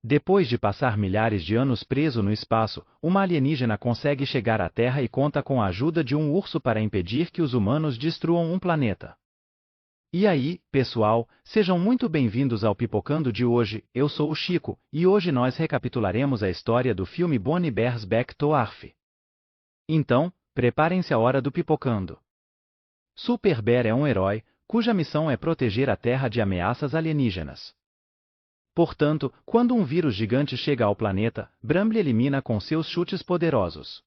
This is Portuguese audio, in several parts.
Depois de passar milhares de anos preso no espaço, uma alienígena consegue chegar à Terra e conta com a ajuda de um urso para impedir que os humanos destruam um planeta. E aí, pessoal, sejam muito bem-vindos ao Pipocando de hoje. Eu sou o Chico, e hoje nós recapitularemos a história do filme Bonnie Bears Back to Earth. Então, preparem-se a hora do Pipocando. Super Bear é um herói, cuja missão é proteger a Terra de ameaças alienígenas. Portanto, quando um vírus gigante chega ao planeta, Bramble elimina com seus chutes poderosos.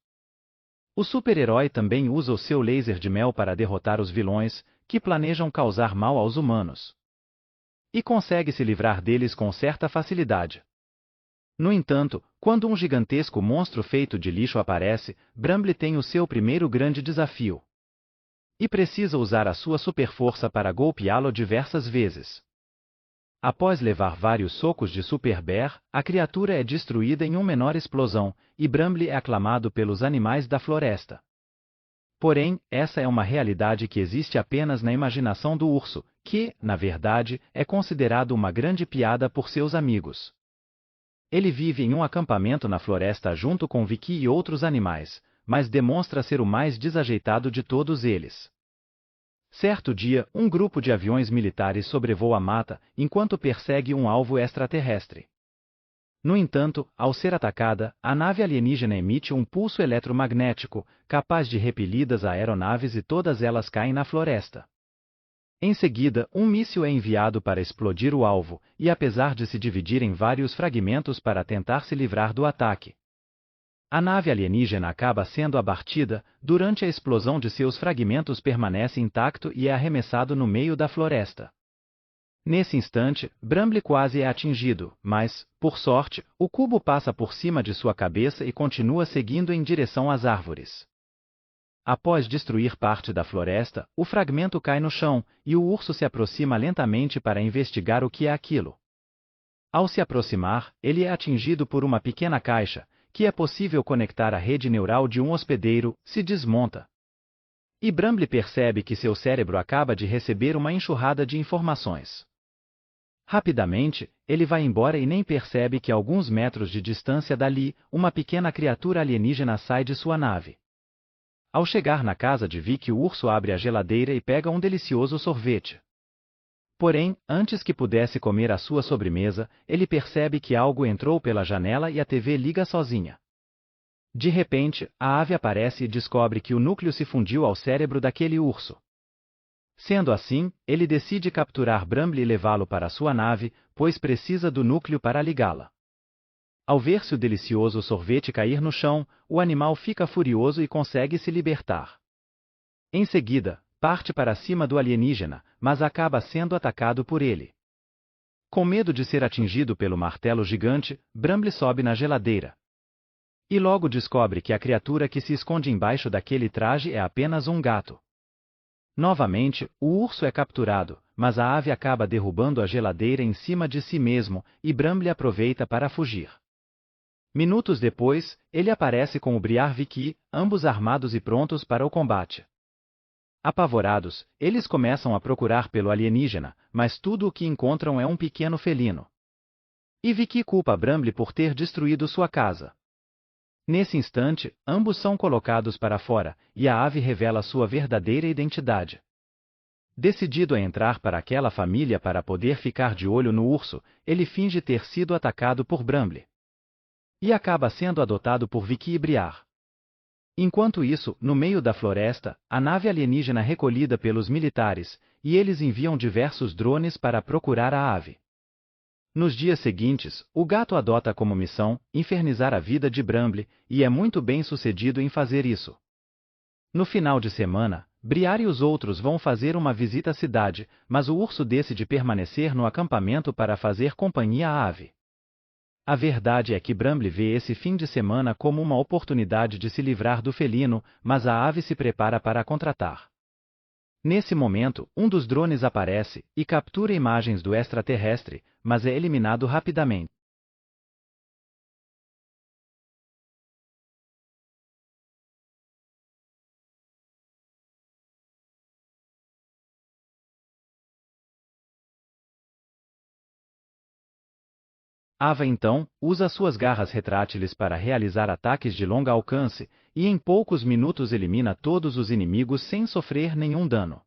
O super-herói também usa o seu laser de mel para derrotar os vilões, que planejam causar mal aos humanos. E consegue se livrar deles com certa facilidade. No entanto, quando um gigantesco monstro feito de lixo aparece, Bramble tem o seu primeiro grande desafio. E precisa usar a sua super-força para golpeá-lo diversas vezes. Após levar vários socos de Super Bear, a criatura é destruída em uma menor explosão, e Bramble é aclamado pelos animais da floresta. Porém, essa é uma realidade que existe apenas na imaginação do urso, que, na verdade, é considerado uma grande piada por seus amigos. Ele vive em um acampamento na floresta junto com Vicky e outros animais, mas demonstra ser o mais desajeitado de todos eles. Certo dia, um grupo de aviões militares sobrevoa a mata enquanto persegue um alvo extraterrestre. No entanto, ao ser atacada, a nave alienígena emite um pulso eletromagnético, capaz de repelir das aeronaves e todas elas caem na floresta. Em seguida, um míssil é enviado para explodir o alvo, e apesar de se dividir em vários fragmentos para tentar se livrar do ataque, a nave alienígena acaba sendo abatida. Durante a explosão de seus fragmentos permanece intacto e é arremessado no meio da floresta. Nesse instante, Bramble quase é atingido, mas, por sorte, o cubo passa por cima de sua cabeça e continua seguindo em direção às árvores. Após destruir parte da floresta, o fragmento cai no chão, e o urso se aproxima lentamente para investigar o que é aquilo. Ao se aproximar, ele é atingido por uma pequena caixa, que é possível conectar à rede neural de um hospedeiro, se desmonta. E Bramble percebe que seu cérebro acaba de receber uma enxurrada de informações. Rapidamente, ele vai embora e nem percebe que a alguns metros de distância dali, uma pequena criatura alienígena sai de sua nave. Ao chegar na casa de Vicky, o urso abre a geladeira e pega um delicioso sorvete. Porém, antes que pudesse comer a sua sobremesa, ele percebe que algo entrou pela janela e a TV liga sozinha. De repente, a ave aparece e descobre que o núcleo se fundiu ao cérebro daquele urso. Sendo assim, ele decide capturar Bramble e levá-lo para sua nave, pois precisa do núcleo para ligá-la. Ao ver-se o delicioso sorvete cair no chão, o animal fica furioso e consegue se libertar. Em seguida, parte para cima do alienígena, mas acaba sendo atacado por ele. Com medo de ser atingido pelo martelo gigante, Bramble sobe na geladeira. E logo descobre que a criatura que se esconde embaixo daquele traje é apenas um gato. Novamente, o urso é capturado, mas a ave acaba derrubando a geladeira em cima de si mesmo, e Bramble aproveita para fugir. Minutos depois, ele aparece com o Briar Vicky, ambos armados e prontos para o combate. Apavorados, eles começam a procurar pelo alienígena, mas tudo o que encontram é um pequeno felino. E Vicky culpa Bramble por ter destruído sua casa. Nesse instante, ambos são colocados para fora, e a ave revela sua verdadeira identidade. Decidido a entrar para aquela família para poder ficar de olho no urso, ele finge ter sido atacado por Bramble. E acaba sendo adotado por Vicky e Briar. Enquanto isso, no meio da floresta, a nave alienígena é recolhida pelos militares, e eles enviam diversos drones para procurar a ave. Nos dias seguintes, o gato adota como missão infernizar a vida de Bramble, e é muito bem sucedido em fazer isso. No final de semana, Briar e os outros vão fazer uma visita à cidade, mas o urso decide permanecer no acampamento para fazer companhia à ave. A verdade é que Bramble vê esse fim de semana como uma oportunidade de se livrar do felino, mas a ave se prepara para a contratar. Nesse momento, um dos drones aparece e captura imagens do extraterrestre, mas é eliminado rapidamente. Ava então usa suas garras retráteis para realizar ataques de longo alcance, e em poucos minutos elimina todos os inimigos sem sofrer nenhum dano.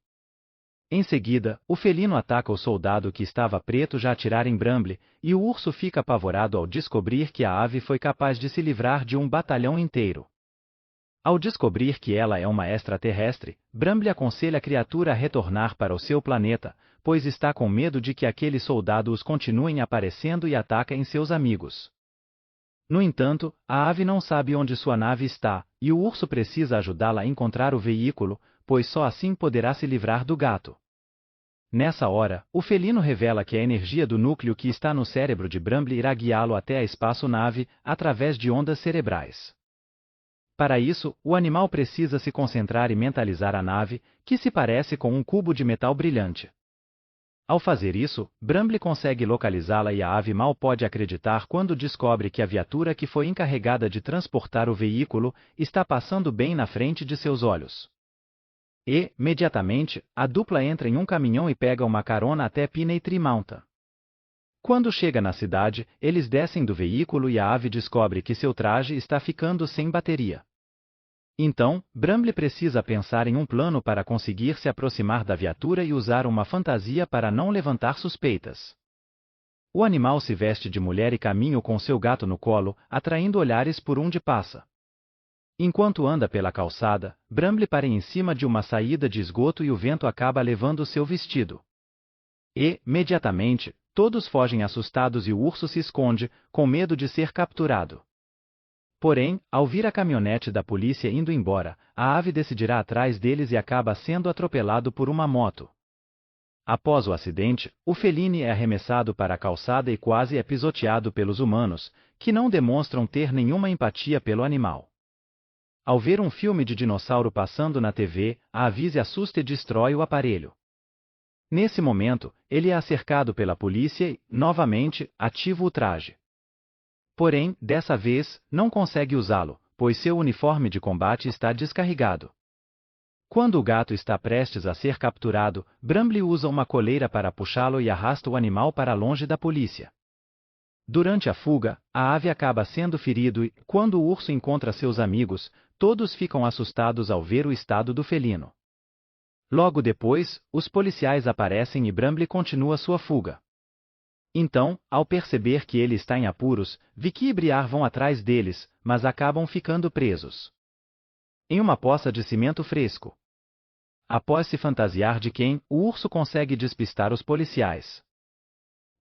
Em seguida, o felino ataca o soldado que estava preto já a atirar em Bramble, e o urso fica apavorado ao descobrir que a ave foi capaz de se livrar de um batalhão inteiro. Ao descobrir que ela é uma extraterrestre, Bramble aconselha a criatura a retornar para o seu planeta, pois está com medo de que aqueles soldados continuem aparecendo e ataquem seus amigos. No entanto, a ave não sabe onde sua nave está, e o urso precisa ajudá-la a encontrar o veículo, pois só assim poderá se livrar do gato. Nessa hora, o felino revela que a energia do núcleo que está no cérebro de Bramble irá guiá-lo até a espaçonave, através de ondas cerebrais. Para isso, o animal precisa se concentrar e mentalizar a nave, que se parece com um cubo de metal brilhante. Ao fazer isso, Bramble consegue localizá-la e a ave mal pode acreditar quando descobre que a viatura que foi encarregada de transportar o veículo está passando bem na frente de seus olhos. E, imediatamente, a dupla entra em um caminhão e pega uma carona até Pinetree Mountain. Quando chega na cidade, eles descem do veículo e a ave descobre que seu traje está ficando sem bateria. Então, Bramble precisa pensar em um plano para conseguir se aproximar da viatura e usar uma fantasia para não levantar suspeitas. O animal se veste de mulher e caminha com seu gato no colo, atraindo olhares por onde passa. Enquanto anda pela calçada, Bramble para em cima de uma saída de esgoto e o vento acaba levando seu vestido. E, imediatamente, todos fogem assustados e o urso se esconde, com medo de ser capturado. Porém, ao vir a caminhonete da polícia indo embora, a ave decidirá atrás deles e acaba sendo atropelado por uma moto. Após o acidente, o felino é arremessado para a calçada e quase é pisoteado pelos humanos, que não demonstram ter nenhuma empatia pelo animal. Ao ver um filme de dinossauro passando na TV, a ave se assusta e destrói o aparelho. Nesse momento, ele é cercado pela polícia e, novamente, ativa o traje. Porém, dessa vez, não consegue usá-lo, pois seu uniforme de combate está descarregado. Quando o gato está prestes a ser capturado, Bramble usa uma coleira para puxá-lo e arrasta o animal para longe da polícia. Durante a fuga, a ave acaba sendo ferido e, quando o urso encontra seus amigos, todos ficam assustados ao ver o estado do felino. Logo depois, os policiais aparecem e Bramble continua sua fuga. Então, ao perceber que ele está em apuros, Vicky e Briar vão atrás deles, mas acabam ficando presos em uma poça de cimento fresco. Após se fantasiar de quem, o urso consegue despistar os policiais.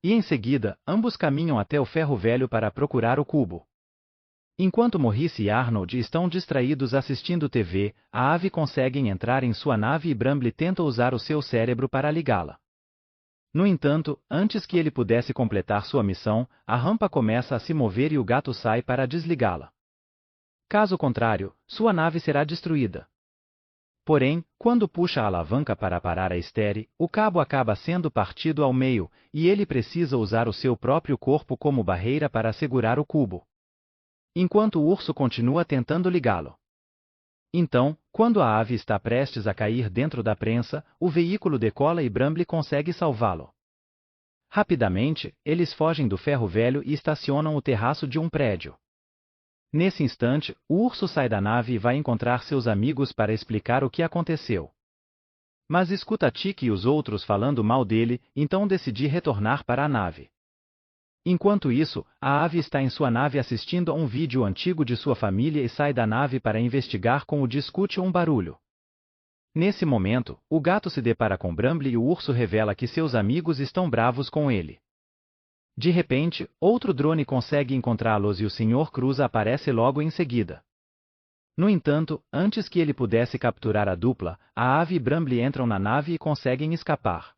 E em seguida, ambos caminham até o ferro velho para procurar o cubo. Enquanto Maurice e Arnold estão distraídos assistindo TV, a ave consegue entrar em sua nave e Bramble tenta usar o seu cérebro para ligá-la. No entanto, antes que ele pudesse completar sua missão, a rampa começa a se mover e o gato sai para desligá-la. Caso contrário, sua nave será destruída. Porém, quando puxa a alavanca para parar a estere, o cabo acaba sendo partido ao meio, e ele precisa usar o seu próprio corpo como barreira para segurar o cubo. Enquanto o urso continua tentando ligá-lo. Então, quando a ave está prestes a cair dentro da prensa, o veículo decola e Bramble consegue salvá-lo. Rapidamente, eles fogem do ferro velho e estacionam o terraço de um prédio. Nesse instante, o urso sai da nave e vai encontrar seus amigos para explicar o que aconteceu. Mas escuta Tic e os outros falando mal dele, então decide retornar para a nave. Enquanto isso, a ave está em sua nave assistindo a um vídeo antigo de sua família e sai da nave para investigar com o discute um barulho. Nesse momento, o gato se depara com Bramble e o urso revela que seus amigos estão bravos com ele. De repente, outro drone consegue encontrá-los e o Sr. Cruz aparece logo em seguida. No entanto, antes que ele pudesse capturar a dupla, a ave e Bramble entram na nave e conseguem escapar.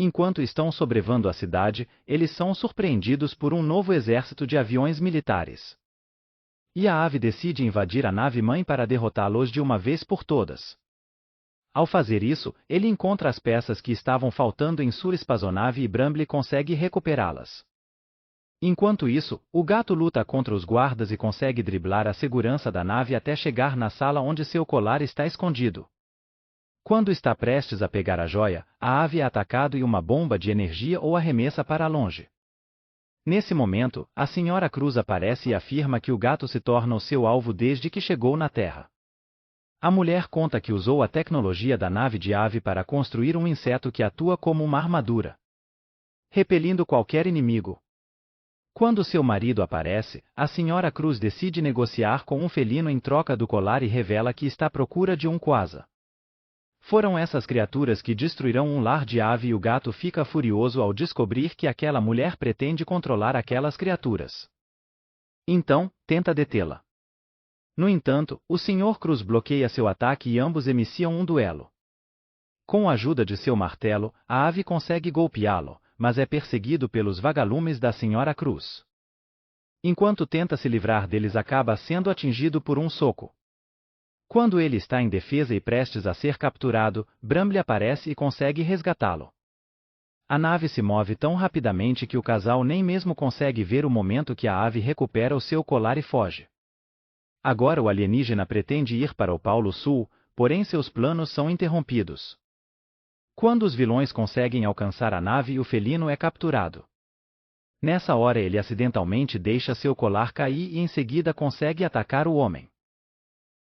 Enquanto estão sobrevivendo a cidade, eles são surpreendidos por um novo exército de aviões militares. E a ave decide invadir a nave-mãe para derrotá-los de uma vez por todas. Ao fazer isso, ele encontra as peças que estavam faltando em sua espaçonave e Bramble consegue recuperá-las. Enquanto isso, o gato luta contra os guardas e consegue driblar a segurança da nave até chegar na sala onde seu colar está escondido. Quando está prestes a pegar a joia, a ave é atacado e uma bomba de energia o arremessa para longe. Nesse momento, a Senhora Cruz aparece e afirma que o gato se torna o seu alvo desde que chegou na Terra. A mulher conta que usou a tecnologia da nave de ave para construir um inseto que atua como uma armadura, repelindo qualquer inimigo. Quando seu marido aparece, a Senhora Cruz decide negociar com um felino em troca do colar e revela que está à procura de um quasar. Foram essas criaturas que destruirão um lar de ave e o gato fica furioso ao descobrir que aquela mulher pretende controlar aquelas criaturas. Então, tenta detê-la. No entanto, o Sr. Cruz bloqueia seu ataque e ambos iniciam um duelo. Com a ajuda de seu martelo, a ave consegue golpeá-lo, mas é perseguido pelos vagalumes da Senhora Cruz. Enquanto tenta se livrar deles, acaba sendo atingido por um soco. Quando ele está em defesa e prestes a ser capturado, Bramble aparece e consegue resgatá-lo. A nave se move tão rapidamente que o casal nem mesmo consegue ver o momento que a ave recupera o seu colar e foge. Agora o alienígena pretende ir para o Polo Sul, porém seus planos são interrompidos. Quando os vilões conseguem alcançar a nave, o felino é capturado. Nessa hora ele acidentalmente deixa seu colar cair e em seguida consegue atacar o homem.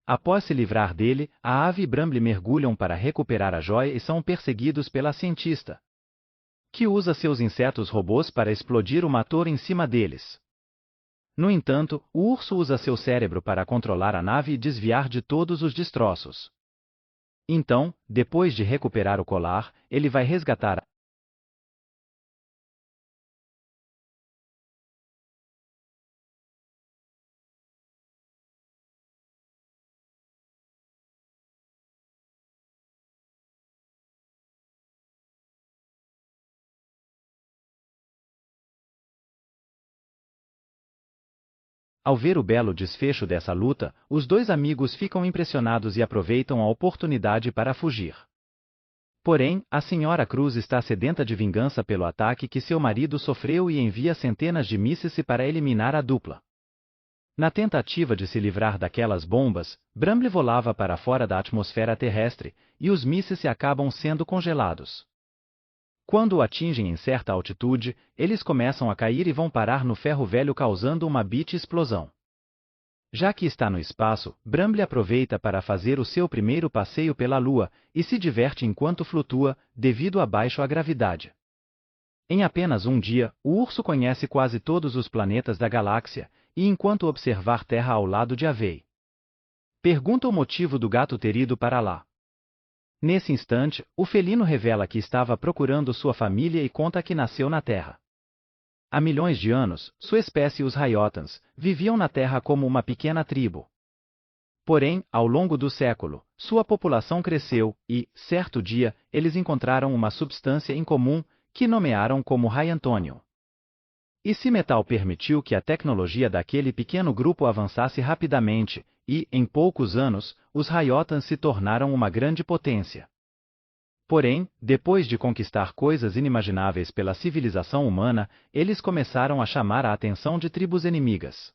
Após se livrar dele, a ave e Bramble mergulham para recuperar a joia e são perseguidos pela cientista, que usa seus insetos robôs para explodir o motor em cima deles. No entanto, o urso usa seu cérebro para controlar a nave e desviar de todos os destroços. Então, depois de recuperar o colar, ele vai resgatar Ao ver o belo desfecho dessa luta, os dois amigos ficam impressionados e aproveitam a oportunidade para fugir. Porém, a Senhora Cruz está sedenta de vingança pelo ataque que seu marido sofreu e envia centenas de mísseis para eliminar a dupla. Na tentativa de se livrar daquelas bombas, Bramble volava para fora da atmosfera terrestre, e os mísseis acabam sendo congelados. Quando o atingem em certa altitude, eles começam a cair e vão parar no ferro velho causando uma explosão. Já que está no espaço, Bramble aproveita para fazer o seu primeiro passeio pela Lua, e se diverte enquanto flutua, devido à baixa gravidade. Em apenas um dia, o urso conhece quase todos os planetas da galáxia, e enquanto observar Terra ao lado de Avey, pergunta o motivo do gato ter ido para lá. Nesse instante, o felino revela que estava procurando sua família e conta que nasceu na Terra. Há milhões de anos, sua espécie, os Hayotans, viviam na Terra como uma pequena tribo. Porém, ao longo do século, sua população cresceu e, certo dia, eles encontraram uma substância em comum, que nomearam como Hayantônio. Esse metal permitiu que a tecnologia daquele pequeno grupo avançasse rapidamente, e, em poucos anos, os Hayotans se tornaram uma grande potência. Porém, depois de conquistar coisas inimagináveis pela civilização humana, eles começaram a chamar a atenção de tribos inimigas.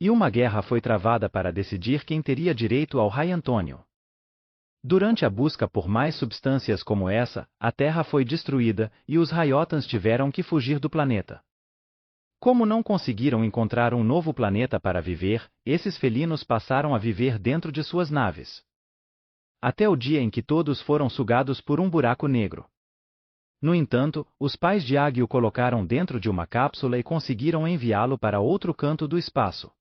E uma guerra foi travada para decidir quem teria direito ao Hayantônio. Durante a busca por mais substâncias como essa, a Terra foi destruída e os Hayotans tiveram que fugir do planeta. Como não conseguiram encontrar um novo planeta para viver, esses felinos passaram a viver dentro de suas naves. Até o dia em que todos foram sugados por um buraco negro. No entanto, os pais de Aggie o colocaram dentro de uma cápsula e conseguiram enviá-lo para outro canto do espaço.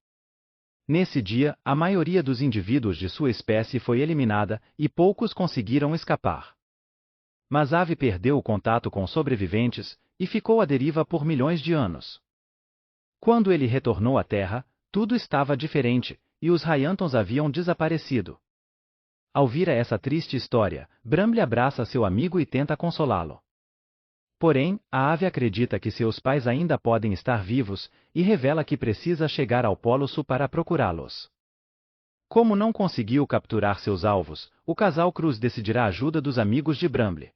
Nesse dia, a maioria dos indivíduos de sua espécie foi eliminada, e poucos conseguiram escapar. Mas Ave perdeu o contato com sobreviventes, e ficou à deriva por milhões de anos. Quando ele retornou à Terra, tudo estava diferente, e os Hayantons haviam desaparecido. Ao vir a essa triste história, Bramble abraça seu amigo e tenta consolá-lo. Porém, a ave acredita que seus pais ainda podem estar vivos, e revela que precisa chegar ao Polo Sul para procurá-los. Como não conseguiu capturar seus alvos, o casal Cruz decidirá a ajuda dos amigos de Bramble.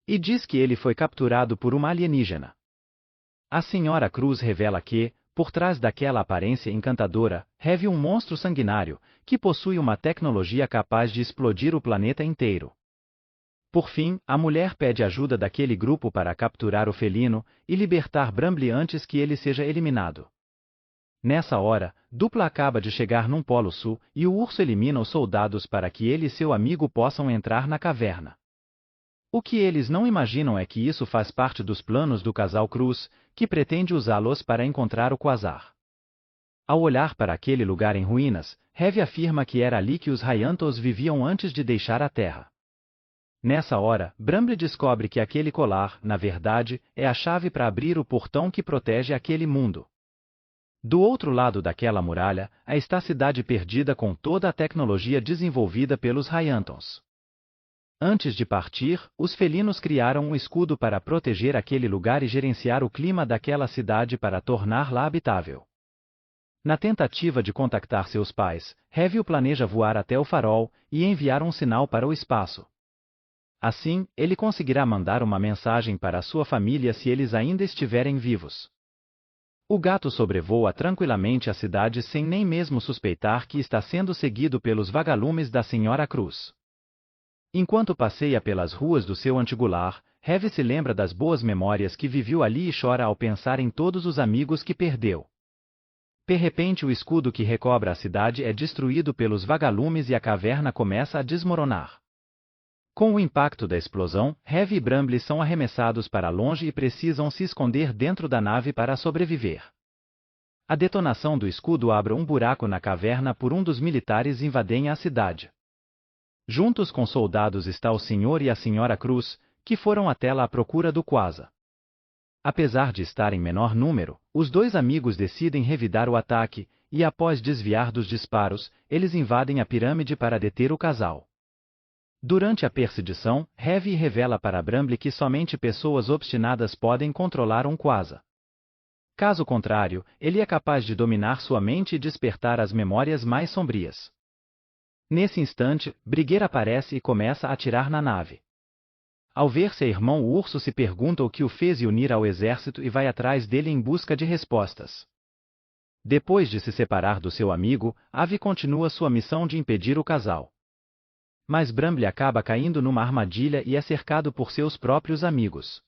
E diz que ele foi capturado por uma alienígena. A Senhora Cruz revela que, por trás daquela aparência encantadora, vive um monstro sanguinário, que possui uma tecnologia capaz de explodir o planeta inteiro. Por fim, a mulher pede ajuda daquele grupo para capturar o felino e libertar Bramble antes que ele seja eliminado. Nessa hora, Dupla acaba de chegar num Polo Sul e o urso elimina os soldados para que ele e seu amigo possam entrar na caverna. O que eles não imaginam é que isso faz parte dos planos do casal Cruz, que pretende usá-los para encontrar o Quasar. Ao olhar para aquele lugar em ruínas, Heavy afirma que era ali que os Hyantos viviam antes de deixar a Terra. Nessa hora, Bramble descobre que aquele colar, na verdade, é a chave para abrir o portão que protege aquele mundo. Do outro lado daquela muralha, está a cidade perdida com toda a tecnologia desenvolvida pelos Hyantons. Antes de partir, os felinos criaram um escudo para proteger aquele lugar e gerenciar o clima daquela cidade para torná-la habitável. Na tentativa de contactar seus pais, Heavy planeja voar até o farol e enviar um sinal para o espaço. Assim, ele conseguirá mandar uma mensagem para sua família se eles ainda estiverem vivos. O gato sobrevoa tranquilamente a cidade sem nem mesmo suspeitar que está sendo seguido pelos vagalumes da Senhora Cruz. Enquanto passeia pelas ruas do seu antigo lar, Heavy se lembra das boas memórias que viveu ali e chora ao pensar em todos os amigos que perdeu. De repente, o escudo que recobre a cidade é destruído pelos vagalumes e a caverna começa a desmoronar. Com o impacto da explosão, Heavy e Bramble são arremessados para longe e precisam se esconder dentro da nave para sobreviver. A detonação do escudo abre um buraco na caverna por um dos militares invadem a cidade. Juntos com soldados está o Senhor e a Senhora Cruz, que foram até lá à procura do Quasar. Apesar de estar em menor número, os dois amigos decidem revidar o ataque, e após desviar dos disparos, eles invadem a pirâmide para deter o casal. Durante a perseguição, Heavy revela para Bramble que somente pessoas obstinadas podem controlar um Quasar. Caso contrário, ele é capaz de dominar sua mente e despertar as memórias mais sombrias. Nesse instante, Brigueira aparece e começa a atirar na nave. Ao ver seu irmão o urso se pergunta o que o fez unir ao exército e vai atrás dele em busca de respostas. Depois de se separar do seu amigo, Ave continua sua missão de impedir o casal. Mas Bramble acaba caindo numa armadilha e é cercado por seus próprios amigos.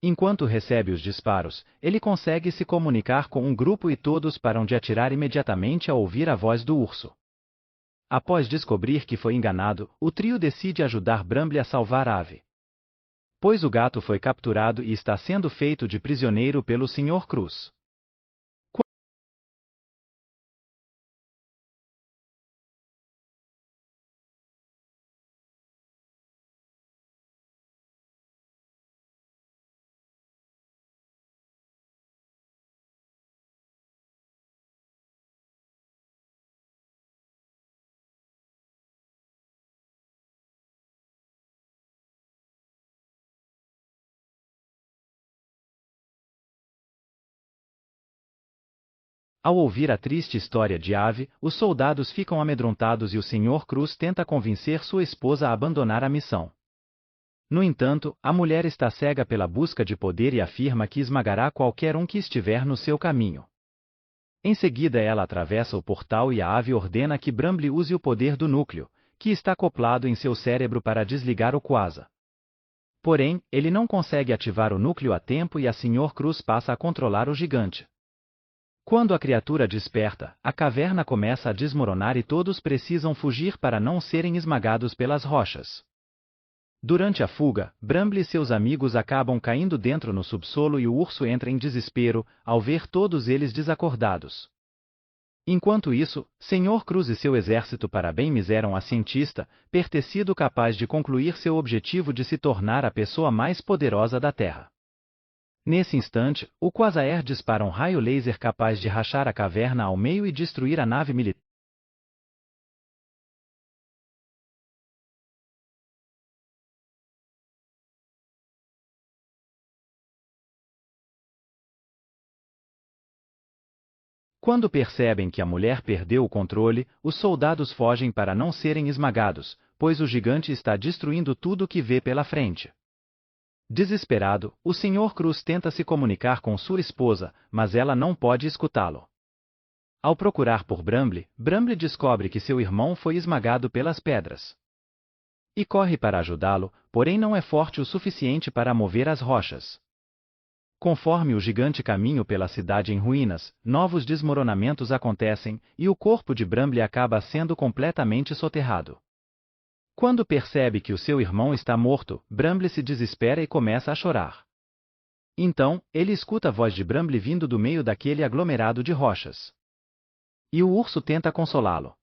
Enquanto recebe os disparos, ele consegue se comunicar com um grupo e todos param de atirar imediatamente ao ouvir a voz do urso. Após descobrir que foi enganado, o trio decide ajudar Bramble a salvar Ave. Pois o gato foi capturado e está sendo feito de prisioneiro pelo Sr. Cruz. Ao ouvir a triste história de Ave, os soldados ficam amedrontados e o Sr. Cruz tenta convencer sua esposa a abandonar a missão. No entanto, a mulher está cega pela busca de poder e afirma que esmagará qualquer um que estiver no seu caminho. Em seguida ela atravessa o portal e a Ave ordena que Bramble use o poder do núcleo, que está acoplado em seu cérebro para desligar o Quasar. Porém, ele não consegue ativar o núcleo a tempo e a Sr. Cruz passa a controlar o gigante. Quando a criatura desperta, a caverna começa a desmoronar e todos precisam fugir para não serem esmagados pelas rochas. Durante a fuga, Bramble e seus amigos acabam caindo dentro no subsolo e o urso entra em desespero ao ver todos eles desacordados. Enquanto isso, Sr. Cruz e seu exército para bem miseram a cientista, pertecido capaz de concluir seu objetivo de se tornar a pessoa mais poderosa da Terra. Nesse instante, o Quasar dispara um raio laser capaz de rachar a caverna ao meio e destruir a nave militar. Quando percebem que a mulher perdeu o controle, os soldados fogem para não serem esmagados, pois o gigante está destruindo tudo que vê pela frente. Desesperado, o Sr. Cruz tenta se comunicar com sua esposa, mas ela não pode escutá-lo. Ao procurar por Bramble, Bramble descobre que seu irmão foi esmagado pelas pedras. e corre para ajudá-lo, porém não é forte o suficiente para mover as rochas. Conforme o gigante caminha pela cidade em ruínas, novos desmoronamentos acontecem, e o corpo de Bramble acaba sendo completamente soterrado. Quando percebe que o seu irmão está morto, Bramble se desespera e começa a chorar. Então, ele escuta a voz de Bramble vindo do meio daquele aglomerado de rochas. E o urso tenta consolá-lo.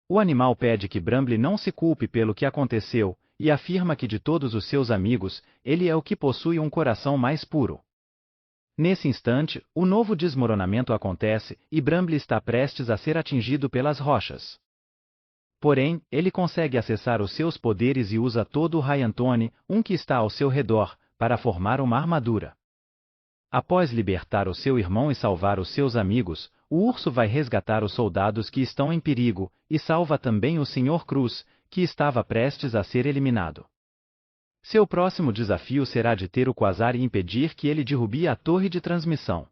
O animal pede que Bramble não se culpe pelo que aconteceu, e afirma que de todos os seus amigos, ele é o que possui um coração mais puro. Nesse instante, o novo desmoronamento acontece, e Bramble está prestes a ser atingido pelas rochas. Porém, ele consegue acessar os seus poderes e usa todo o High-Antone, que está ao seu redor, para formar uma armadura. Após libertar o seu irmão e salvar os seus amigos, o urso vai resgatar os soldados que estão em perigo, e salva também o Sr. Cruz, que estava prestes a ser eliminado. Seu próximo desafio será de ter o Quasar e impedir que ele derrube a torre de transmissão.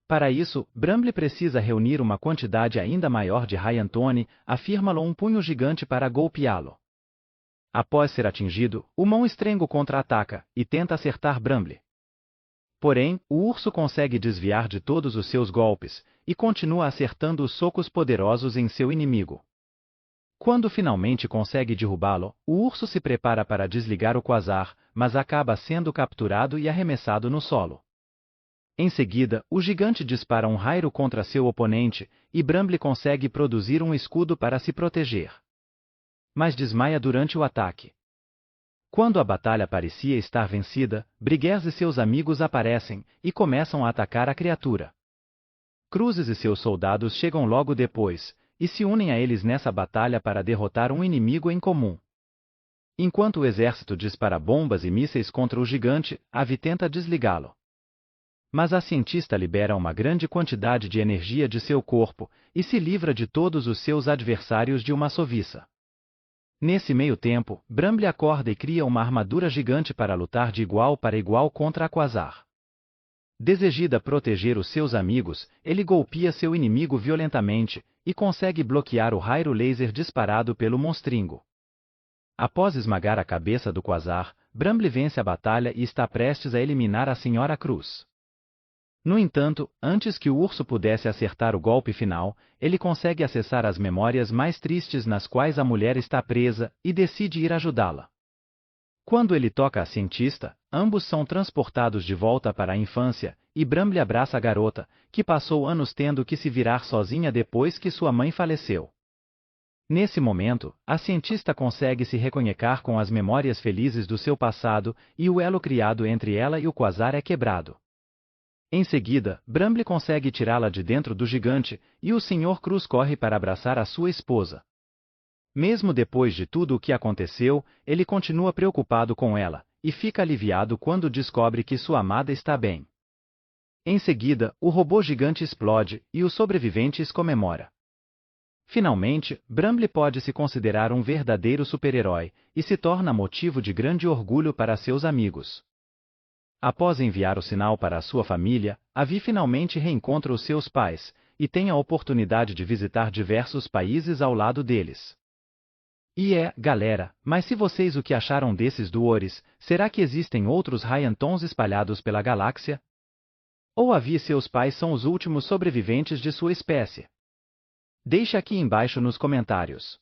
Para isso, Bramble precisa reunir uma quantidade ainda maior de High-Antone, afirma-lo um punho gigante para golpeá-lo. Após ser atingido, o monstrengo contra-ataca, e tenta acertar Bramble. Porém, o urso consegue desviar de todos os seus golpes, e continua acertando os socos poderosos em seu inimigo. Quando finalmente consegue derrubá-lo, o urso se prepara para desligar o Quasar, mas acaba sendo capturado e arremessado no solo. Em seguida, o gigante dispara um raio contra seu oponente, e Bramble consegue produzir um escudo para se proteger. Mas desmaia durante o ataque. Quando a batalha parecia estar vencida, Briguers e seus amigos aparecem, e começam a atacar a criatura. Cruzes e seus soldados chegam logo depois, e se unem a eles nessa batalha para derrotar um inimigo em comum. Enquanto o exército dispara bombas e mísseis contra o gigante, Avi tenta desligá-lo. Mas a cientista libera uma grande quantidade de energia de seu corpo, e se livra de todos os seus adversários de uma soviça. Nesse meio tempo, Bramble acorda e cria uma armadura gigante para lutar de igual para igual contra a Quasar. Desejada proteger os seus amigos, ele golpeia seu inimigo violentamente, e consegue bloquear o raio laser disparado pelo monstringo. Após esmagar a cabeça do Quasar, Bramble vence a batalha e está prestes a eliminar a Sra. Cruz. No entanto, antes que o urso pudesse acertar o golpe final, ele consegue acessar as memórias mais tristes nas quais a mulher está presa, e decide ir ajudá-la. Quando ele toca a cientista, ambos são transportados de volta para a infância, e Bramble abraça a garota, que passou anos tendo que se virar sozinha depois que sua mãe faleceu. Nesse momento, a cientista consegue se reconectar com as memórias felizes do seu passado, e o elo criado entre ela e o Quasar é quebrado. Em seguida, Bramble consegue tirá-la de dentro do gigante, e o Sr. Cruz corre para abraçar a sua esposa. Mesmo depois de tudo o que aconteceu, ele continua preocupado com ela, e fica aliviado quando descobre que sua amada está bem. Em seguida, o robô gigante explode, e os sobreviventes comemora. Finalmente, Bramble pode se considerar um verdadeiro super-herói, e se torna motivo de grande orgulho para seus amigos. Após enviar o sinal para a sua família, Avi finalmente reencontra os seus pais, e tem a oportunidade de visitar diversos países ao lado deles. Galera, mas se vocês o que acharam desses duores, será que existem outros High-Antons espalhados pela galáxia? Ou Avi e seus pais são os últimos sobreviventes de sua espécie? Deixe aqui embaixo nos comentários.